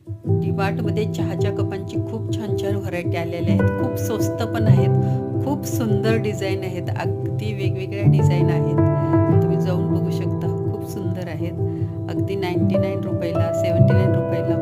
डीमार्टमध्ये चहाच्या कपांची खूप छान छान व्हरायटी आलेल्या आहेत. खूप स्वस्त पण आहेत. खूप सुंदर डिझाईन आहेत. अगदी वेगवेगळ्या डिझाईन आहेत. तुम्ही जाऊन बघू शकता. खूप सुंदर आहेत. अगदी ₹99 ला ₹79 ला